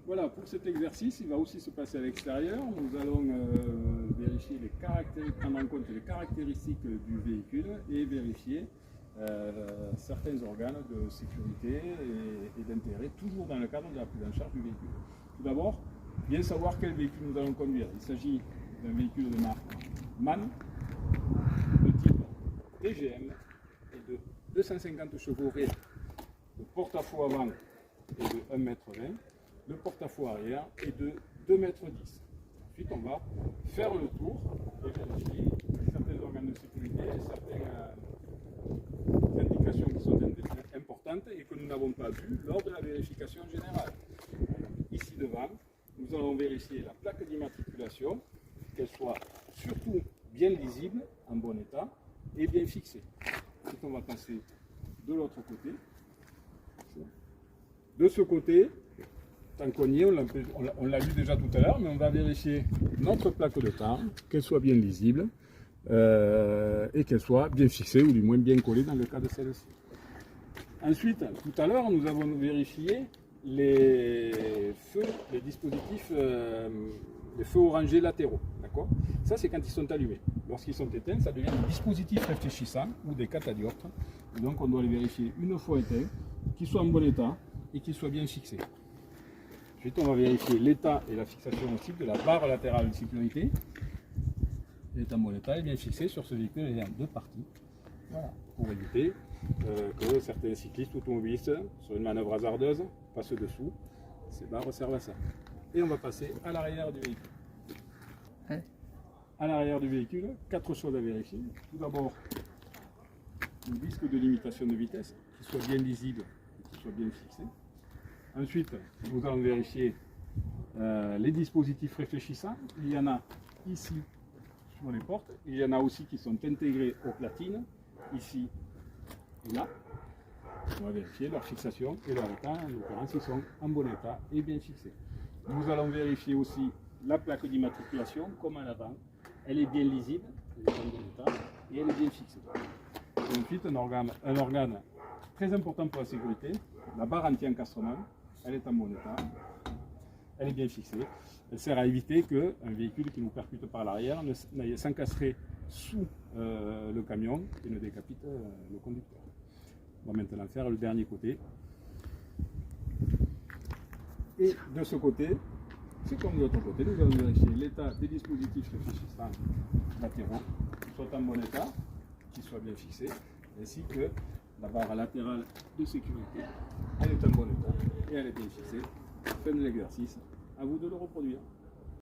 Voilà, pour cet exercice, il va aussi se passer à l'extérieur. Nous allons vérifier les caractéristiques, prendre en compte les caractéristiques du véhicule et vérifier certains organes de sécurité et d'intérêt, toujours dans le cadre de la prise en charge du véhicule. Tout d'abord, bien savoir quel véhicule nous allons conduire. Il s'agit d'un véhicule de marque MAN, de type TGM et de 250 chevaux réels. Le porte-à-faux avant est de 1,20 m. Le porte-à-faux arrière est de 2,10 m. Ensuite, on va faire le tour et vérifier certains organes de sécurité et certaines indications qui sont importantes et que nous n'avons pas vues lors de la vérification générale. Ici devant, nous allons vérifier la plaque d'immatriculation, qu'elle soit surtout bien lisible, en bon état et bien fixée. Ensuite, on va passer de l'autre côté. De ce côté, tant qu'on y est, on l'a vu déjà tout à l'heure, mais on va vérifier notre plaque de temps, qu'elle soit bien lisible et qu'elle soit bien fixée ou du moins bien collée dans le cas de celle-ci. Ensuite, tout à l'heure, nous avons vérifié les feux, les dispositifs, les feux orangés latéraux. Ça, c'est quand ils sont allumés. Lorsqu'ils sont éteints, ça devient des dispositifs réfléchissants ou des catadioptres. Et donc, on doit les vérifier une fois éteints, qu'ils soient en bon état et qu'ils soient bien fixés. Ensuite, on va vérifier l'état et la fixation aussi de la barre latérale de sécurité. Elle est en bon état et bien fixée sur ce véhicule, il y a deux parties. Voilà, pour éviter que certains cyclistes automobilistes, sur une manœuvre hasardeuse, passent dessous. Ces barres servent à ça. Et on va passer à l'arrière du véhicule. À l'arrière du véhicule, 4 choses à vérifier. Tout d'abord, le disque de limitation de vitesse, qui soit bien lisible et qui soit bien fixé. Ensuite, nous allons vérifier les dispositifs réfléchissants. Il y en a ici sur les portes. Il y en a aussi qui sont intégrés aux platines, ici et là. On va vérifier leur fixation et leur état. En l'occurrence, ils sont en bon état et bien fixés. Nous allons vérifier aussi la plaque d'immatriculation, comme à l'avant. Elle est bien lisible, elle est en bon état et elle est bien fixée. Et ensuite, un organe très important pour la sécurité, la barre anti-encastrement. Elle est en bon état, elle est bien fixée. Elle sert à éviter qu'un véhicule qui nous percute par l'arrière n'aille s'encastrer sous le camion et ne décapite le conducteur. On va maintenant faire le dernier côté. Et de ce côté, c'est comme de l'autre côté, nous allons vérifier l'état des dispositifs réfléchissants latéraux, qui soient en bon état, qui soient bien fixés, ainsi que la barre latérale de sécurité, elle est en bon état et elle est bien fixée. Fin de l'exercice, à vous de le reproduire.